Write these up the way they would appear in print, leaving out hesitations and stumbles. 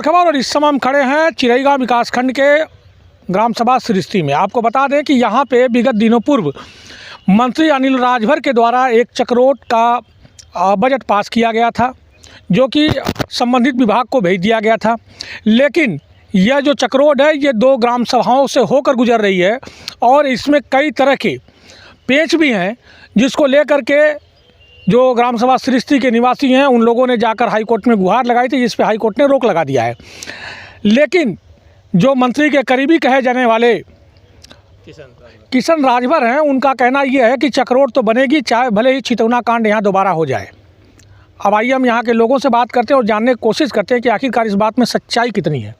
खबर। और इस समय हम खड़े हैं चिरईगांव विकासखंड के ग्राम सभा सृष्टि में। आपको बता दें कि यहाँ पे विगत दिनों पूर्व मंत्री अनिल राजभर के द्वारा एक चक्रोट का बजट पास किया गया था, जो कि संबंधित विभाग को भेज दिया गया था। लेकिन यह जो चक्रोट है ये 2 ग्राम सभाओं से होकर गुजर रही है और इसमें कई तरह के पेच भी हैं, जिसको लेकर के जो ग्राम सभा सृष्टि के निवासी हैं उन लोगों ने जाकर हाईकोर्ट में गुहार लगाई थी, जिस पे हाईकोर्ट ने रोक लगा दिया है। लेकिन जो मंत्री के करीबी कहे जाने वाले किशन राजभर हैं, उनका कहना यह है कि चक्रोट तो बनेगी, चाहे भले ही छितौना कांड यहाँ दोबारा हो जाए। अब आइए हम यहाँ के लोगों से बात करते हैं और जानने की कोशिश करते हैं कि आखिरकार इस बात में सच्चाई कितनी है।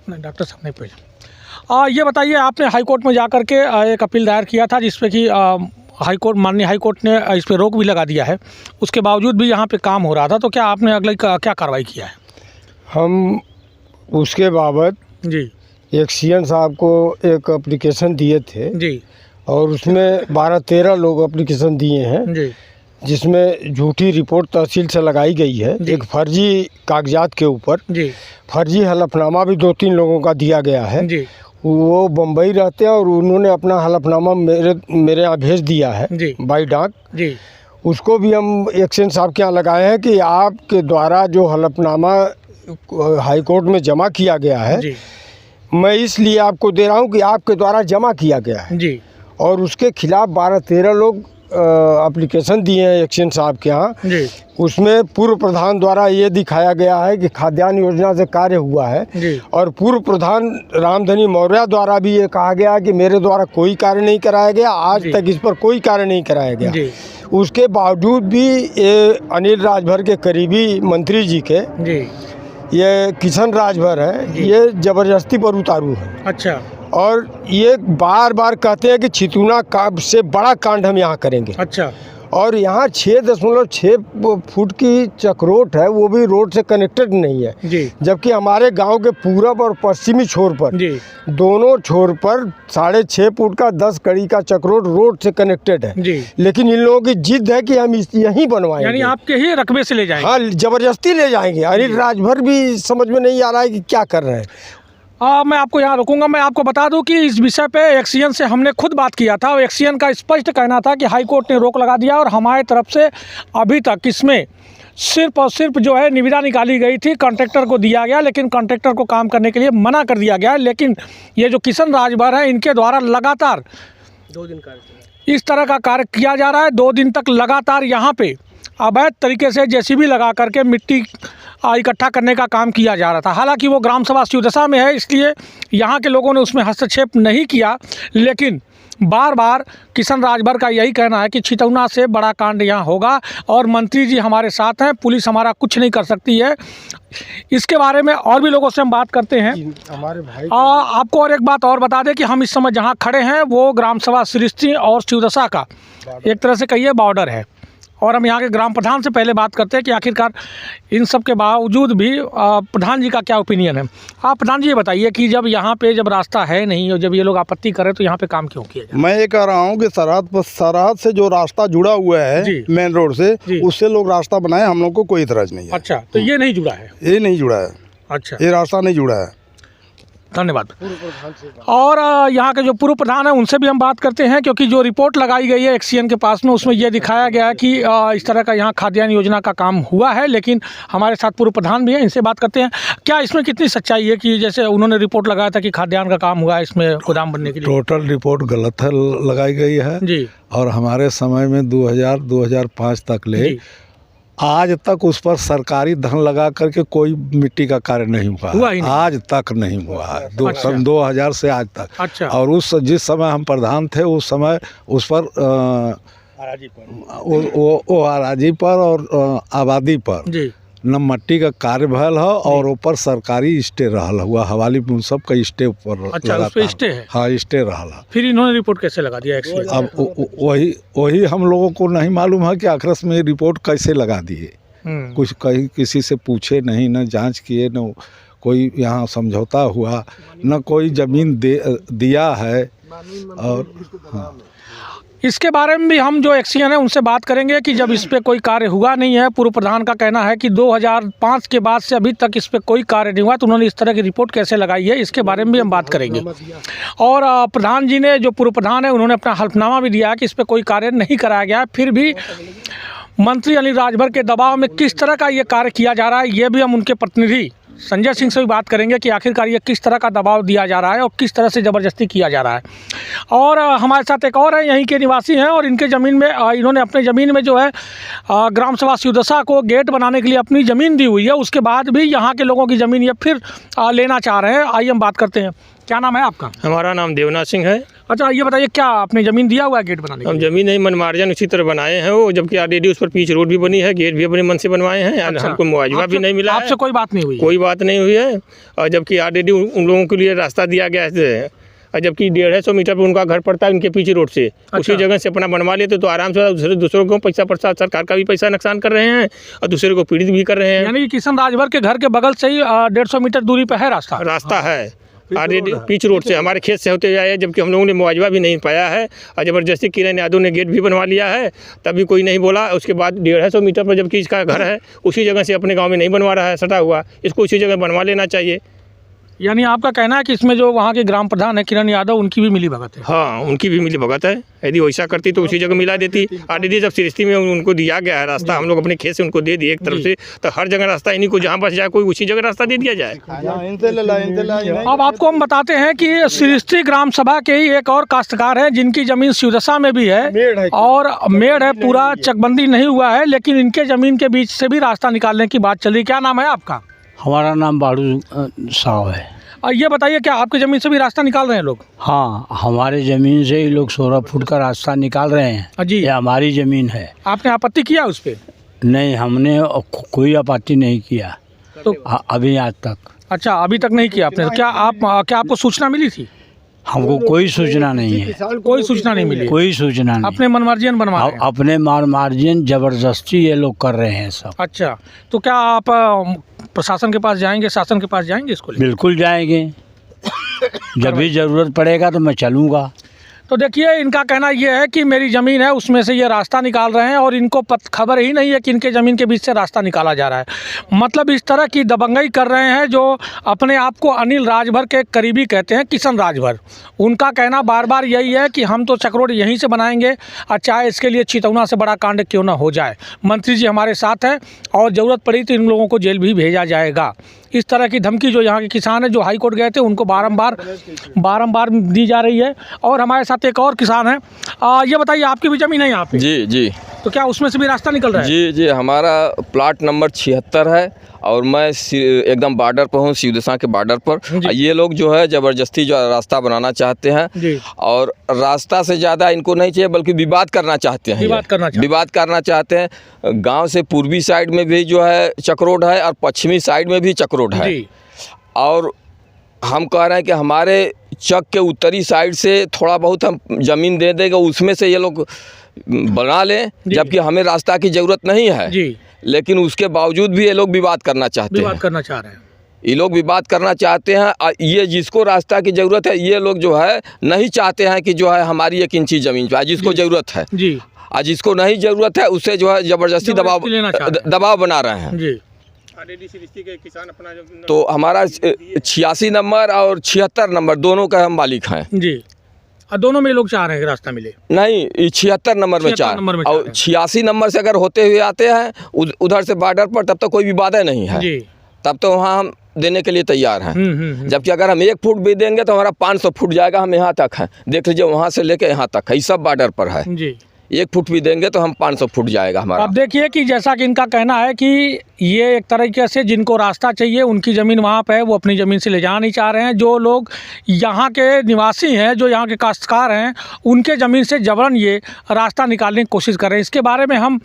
डॉक्टर साहब नहीं पूछा। ये बताइए, आपने हाईकोर्ट में जाकर के एक अपील दायर किया था, जिसपे कि माननीय हाईकोर्ट ने इस पर रोक भी लगा दिया है। उसके बावजूद भी यहाँ पे काम हो रहा था, तो क्या आपने अगली क्या कार्रवाई किया है? हम उसके बाबत जी एक सीएम साहब को एक एप्लीकेशन दिए थे जी और उसमें 12-13 लोग एप्लीकेशन दिए हैं, जी जिसमें झूठी रिपोर्ट तहसील से लगाई गई है। एक फर्जी कागजात के ऊपर जी फर्जी हलफनामा भी 2-3 लोगों का दिया गया है। जी वो बम्बई रहते हैं और उन्होंने अपना हलफनामा मेरे यहाँ भेज दिया है बाई डाक जी। उसको भी हम एक्शन साहब के यहाँ लगाए हैं कि आपके द्वारा जो हलफनामा हाईकोर्ट में जमा किया गया है जी मैं इसलिए आपको दे रहा हूँ कि आपके द्वारा जमा किया गया है जी। और उसके खिलाफ 12-13 लोग एप्लीकेशन दिए हैं एक्शन साहब के यहाँ जी। उसमें पूर्व प्रधान द्वारा ये दिखाया गया है कि खाद्यान्न योजना से कार्य हुआ है जी। और पूर्व प्रधान रामधनी मौर्य द्वारा भी ये कहा गया कि मेरे द्वारा कोई कार्य नहीं कराया गया, आज तक इस पर कोई कार्य नहीं कराया गया। जी। उसके बावजूद भी ये अनिल राजभर के करीबी मंत्री जी के जी। ये किशन राजभर हैं, ये ज़बरदस्ती पर उतारू है। अच्छा। और ये बार बार कहते हैं कि छितौना से बड़ा कांड हम यहाँ करेंगे। अच्छा। और यहाँ 6.6 फुट की चक्रोट है, वो भी रोड से कनेक्टेड नहीं है जी। जबकि हमारे गांव के पूरब और पश्चिमी छोर पर जी। दोनों छोर पर 6.5 फुट का 10 कड़ी का चक्रोट रोड से कनेक्टेड है जी। लेकिन इन लोगों की जिद है कि हम यहीं बनवाएंगे, यानी आपके ही रकबे से ले जाएंगे। हाँ, जबरदस्ती ले जाएंगे। अनिल राजभर भी समझ में नहीं आ रहा है कि क्या कर रहे हैं। मैं आपको यहाँ रुकूंगा। मैं आपको बता दूं कि इस विषय पे एक्सीएन से हमने खुद बात किया था और एक्सीएन का स्पष्ट कहना था कि हाईकोर्ट ने रोक लगा दिया और हमारे तरफ से अभी तक इसमें सिर्फ और सिर्फ जो है निविदा निकाली गई थी, कॉन्ट्रैक्टर को दिया गया, लेकिन कॉन्ट्रैक्टर को काम करने के लिए मना कर दिया गया। लेकिन ये जो किशन राजभर हैं, इनके द्वारा लगातार 2 दिन इस तरह का कार्य किया जा रहा है। 2 दिन तक लगातार यहाँ पे अवैध तरीके से जेसीबी लगा करके मिट्टी इकट्ठा करने का काम किया जा रहा था। हालांकि वो ग्राम सभा शिवदशा में है, इसलिए यहाँ के लोगों ने उसमें हस्तक्षेप नहीं किया। लेकिन बार बार किशन राजभर का यही कहना है कि छितौना से बड़ा कांड यहाँ होगा और मंत्री जी हमारे साथ हैं, पुलिस हमारा कुछ नहीं कर सकती है। इसके बारे में और भी लोगों से हम बात करते हैं। हमारे भाई आपको और एक बात और बता दें कि हम इस समय जहाँ खड़े हैं वो ग्राम सभा सृष्टि और शिवदशा का एक तरह से कहिए बॉर्डर है। और हम यहाँ के ग्राम प्रधान से पहले बात करते हैं कि आखिरकार इन सब के बावजूद भी प्रधान जी का क्या ओपिनियन है। आप प्रधान जी ये बताइए कि जब यहाँ पे जब रास्ता है नहीं और जब ये लोग आपत्ति करें तो यहाँ पे काम क्यों किया जाए? मैं ये कह रहा हूँ कि सरहद से जो रास्ता जुड़ा हुआ है मेन रोड से, उससे लोग रास्ता बनाए, हम लोग को कोई इतराज नहीं है। अच्छा, तो ये नहीं जुड़ा है? ये नहीं जुड़ा है। अच्छा, ये रास्ता नहीं जुड़ा है। धन्यवाद। और यहाँ के जो पूर्व प्रधान हैं उनसे भी हम बात करते हैं, क्योंकि जो रिपोर्ट लगाई गई है एक्सीएन के पास में उसमें यह दिखाया गया है कि इस तरह का यहाँ खाद्यान्न योजना का काम हुआ है। लेकिन हमारे साथ पूर्व प्रधान भी हैं, इनसे बात करते हैं क्या इसमें कितनी सच्चाई है कि जैसे उन्होंने रिपोर्ट लगाया था कि खाद्यान्न का काम हुआ है इसमें गोदाम बनने के लिए? टोटल रिपोर्ट गलत है लगाई गई है जी। और हमारे समय में 2000-2005 तक ले आज तक उस पर सरकारी धन लगा करके कोई मिट्टी का कार्य नहीं हुआ है। आज तक नहीं हुआ है। सन 2000 से आज तक। अच्छा। और उस जिस समय हम प्रधान थे उस समय उस पर आराजी पर और आबादी पर जी न मट्टी का कार्य भयल है और ऊपर सरकारी स्टे रहल हुआ हवाली में सब का स्टे ऊपर। अच्छा, उस पे स्टे है? हाँ, स्टे रहल। फिर इन्होंने रिपोर्ट कैसे लगा दिया? अब वही हम लोगों को नहीं मालूम है कि आखिर में रिपोर्ट कैसे लगा दिए। कुछ कहीं किसी से पूछे नहीं, न जांच किए, न कोई यहाँ समझौता हुआ, न कोई ज़मीन दिया है। और हाँ, इसके बारे में भी हम जो एक्सियन है उनसे बात करेंगे कि जब इस पर कोई कार्य हुआ नहीं है। पूर्व प्रधान का कहना है कि 2005 के बाद से अभी तक इस पर कोई कार्य नहीं हुआ, तो उन्होंने इस तरह की रिपोर्ट कैसे लगाई है, इसके बारे में भी हम बात करेंगे। और प्रधान जी ने, जो पूर्व प्रधान है, उन्होंने अपना हल्फनामा भी दिया है कि इस पर कोई कार्य नहीं कराया गया है। फिर भी मंत्री अनिल राजभर के दबाव में किस तरह का ये कार्य किया जा रहा है, ये भी हम उनके प्रतिनिधि संजय सिंह से भी बात करेंगे कि आखिरकार ये किस तरह का दबाव दिया जा रहा है और किस तरह से ज़बरदस्ती किया जा रहा है। और हमारे साथ एक और है, यहीं के निवासी हैं और इनके ज़मीन में इन्होंने अपने ज़मीन में जो है ग्राम सभा शिवदशा को गेट बनाने के लिए अपनी ज़मीन दी हुई है। उसके बाद भी यहाँ के लोगों की ज़मीन ये फिर लेना चाह रहे हैं। आइए हम बात करते हैं। क्या नाम है आपका? हमारा नाम देवनाथ सिंह है। अच्छा, ये बताइए, क्या आपने ज़मीन दिया हुआ है गेट बनाने के हम लिए? ज़मीन नहीं, मनमार्जन उसी तरह बनाए हैं वो, जबकि ऑलरेडी उस पर पीच रोड भी बनी है, गेट भी अपने मन से बनवाए हैं। अच्छा। हमको मुआवजा भी नहीं मिला है। आपसे कोई बात नहीं हुई? कोई बात नहीं हुई है। और जबकि ऑलरेडी उन लोगों के लिए रास्ता दिया गया है, और जबकि 150 मीटर पर उनका घर पड़ता है उनके पीछे रोड से। उसी जगह से अपना बनवा लेते तो आराम से दूसरों को पैसा पड़ता, सरकार का भी पैसा नुकसान कर रहे हैं और दूसरे को पीड़ित भी कर रहे हैं। यानी कि किशन राजभर के घर के बगल से ही 150 मीटर दूरी पर है रास्ता है ऑलरेडी पीच रोड से हमारे खेत से होते जाए, जबकि हम लोगों ने मुआवजा भी नहीं पाया है। और ज़बरदस्ती किरण यादव ने गेट भी बनवा लिया है, तभी कोई नहीं बोला। उसके बाद 150 मीटर पर जबकि इसका घर है, उसी जगह से अपने गांव में नहीं बनवा रहा है, सटा हुआ, इसको उसी जगह बनवा लेना चाहिए। यानी आपका कहना है कि इसमें जो वहाँ के ग्राम प्रधान है किरण यादव, उनकी भी मिली भगत है? हाँ, उनकी भी मिली भगत है। यदि वैसा करती तो उसी जगह मिला देती। ऑलरेडी जब सृष्टि में उनको दिया गया है रास्ता, हम लोग अपने खेत से उनको दे दिए एक तरफ से, तो हर जगह रास्ता इन्हीं को जहाँ बस जाए कोई उसी जगह रास्ता दे दिया जाए। अब आपको हम बताते हैं कि सृष्टि ग्राम सभा के ही एक और काश्तकार हैं जिनकी ज़मीन शिवदशा में भी है और मेड़ है, पूरा चकबंदी नहीं हुआ है, लेकिन इनके ज़मीन के बीच से भी रास्ता निकालने की बात चल रही। क्या नाम है आपका? हमारा नाम बाड़ू साहब है। और ये बताइए, क्या आपकी ज़मीन से भी रास्ता निकाल रहे हैं लोग? हाँ, हमारे ज़मीन से ही लोग 16 फुट का रास्ता निकाल रहे हैं जी। ये हमारी ज़मीन है। आपने आपत्ति किया उस पर? नहीं, हमने कोई आपत्ति नहीं किया तो अभी आज तक। अच्छा, अभी तक नहीं किया आपने? तो क्या आपको सूचना मिली थी? हमको कोई सूचना नहीं है। कोई सूचना नहीं मिली? कोई सूचना नहीं। अपने मनमार्जिन बनवा रहे हैं? अपने मार्जिन जबरदस्ती ये लोग कर रहे हैं सब। अच्छा, तो क्या आप प्रशासन के पास जाएंगे, शासन के पास जाएंगे इसको लेकर? बिल्कुल जाएंगे। जब भी ज़रूरत पड़ेगा तो मैं चलूँगा। तो देखिए, इनका कहना यह है कि मेरी ज़मीन है, उसमें से ये रास्ता निकाल रहे हैं और इनको खबर ही नहीं है कि इनके ज़मीन के बीच से रास्ता निकाला जा रहा है। मतलब इस तरह की दबंगई कर रहे हैं जो अपने आप को अनिल राजभर के करीबी कहते हैं, किशन राजभर। उनका कहना बार बार यही है कि हम तो चक्रोड यहीं से बनाएंगे और चाहे इसके लिए चितौना से बड़ा कांड क्यों ना हो जाए। मंत्री जी हमारे साथ हैं और ज़रूरत पड़ी तो इन लोगों को जेल भी भेजा जाएगा। इस तरह की धमकी जो यहाँ के किसान हैं जो हाई कोर्ट गए थे उनको बारंबार दी जा रही है। और हमारे साथ एक और किसान है। ये बताइए, आपकी भी ज़मीन है यहाँ पे? जी जी। तो क्या उसमें से भी रास्ता निकल रहा है? जी जी, हमारा प्लाट नंबर 76 है और मैं एकदम बॉर्डर पर हूँ, शिवदशा के बॉर्डर पर। ये लोग जो है ज़बरदस्ती जो रास्ता बनाना चाहते हैं और रास्ता से ज़्यादा इनको नहीं चाहिए बल्कि विवाद करना चाहते हैं। विवाद करना चाहते हैं। गांव से पूर्वी साइड में भी जो है चक्रोड है और पश्चिमी साइड में भी चक्रोड है। और हम कह रहे हैं कि हमारे चक के उत्तरी साइड से थोड़ा बहुत हम ज़मीन दे देंगे, उसमें से ये लोग बना लें, जबकि हमें रास्ता की ज़रूरत नहीं है। लेकिन उसके बावजूद भी ये लोग विवाद करना चाहते हैं। विवाद करना चाह रहे हैं ये लोग, विवाद करना चाहते हैं। और ये जिसको रास्ता की ज़रूरत है, ये लोग जो है नहीं चाहते हैं कि जो है हमारी 1 इंची ज़मीन पे जिसको ज़रूरत है जी, और जिसको नहीं ज़रूरत है उससे जो है ज़बरदस्ती दबाव बना रहे हैं जी। तो हमारा 86 नंबर और 76 नंबर दोनों का हम मालिक हैं जी। और दोनों में लोग चाह रहे हैं कि रास्ता मिले? नहीं, 76 नंबर में चाह, और 86 नंबर से अगर होते हुए आते हैं उधर से बॉर्डर पर, तब तो कोई विवाद नहीं है जी। तब तो वहाँ हम देने के लिए तैयार हैं। जबकि अगर हम 1 फुट भी देंगे तो हमारा 500 फुट जाएगा, हम यहाँ तक हैं। देख लीजिए, वहाँ से लेके यहाँ तक है, सब बॉर्डर पर है जी। 1 फुट भी देंगे तो हम 500 फुट जाएगा हमारा। अब देखिए कि जैसा कि इनका कहना है कि ये एक तरीके से जिनको रास्ता चाहिए उनकी ज़मीन वहाँ पे है, वो अपनी ज़मीन से ले जाना नहीं चाह रहे हैं। जो लोग यहाँ के निवासी हैं, जो यहाँ के काश्तकार हैं, उनके ज़मीन से जबरन ये रास्ता निकालने की कोशिश कर रहे हैं। इसके बारे में हम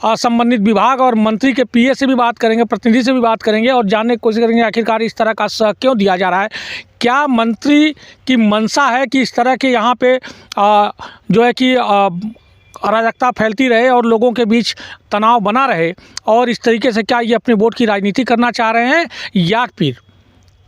संबंधित विभाग और मंत्री के PA से भी बात करेंगे, प्रतिनिधि से भी बात करेंगे और जानने की कोशिश करेंगे आखिरकार इस तरह का क्यों दिया जा रहा है। क्या मंत्री की मंशा है कि इस तरह के यहाँ पे जो है कि अराजकता फैलती रहे और लोगों के बीच तनाव बना रहे, और इस तरीके से क्या ये अपने वोट की राजनीति करना चाह रहे हैं या फिर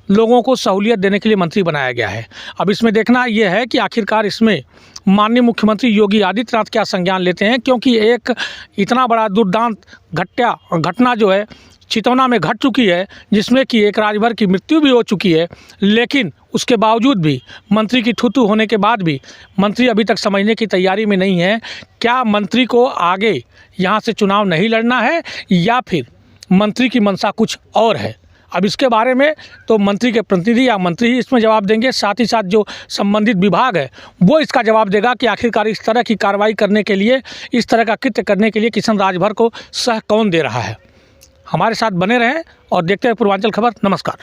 लोगों को सहूलियत देने के लिए मंत्री बनाया गया है? अब इसमें देखना ये है कि आखिरकार इसमें माननीय मुख्यमंत्री योगी आदित्यनाथ क्या संज्ञान लेते हैं, क्योंकि एक इतना बड़ा दुर्दांत घटना जो है चितौना में घट चुकी है, जिसमें कि एक राजभर की मृत्यु भी हो चुकी है, लेकिन उसके बावजूद भी मंत्री की थूथू होने के बाद भी मंत्री अभी तक समझने की तैयारी में नहीं है। क्या मंत्री को आगे यहाँ से चुनाव नहीं लड़ना है या फिर मंत्री की मंशा कुछ और है? अब इसके बारे में तो मंत्री के प्रतिनिधि या मंत्री ही इसमें जवाब देंगे, साथ ही साथ जो संबंधित विभाग है वो इसका जवाब देगा कि आखिरकार इस तरह की कार्रवाई करने के लिए, इस तरह का कृत्य करने के लिए किशन राजभर को सह कौन दे रहा है। हमारे साथ बने रहें और देखते हैं पूर्वांचल खबर। नमस्कार।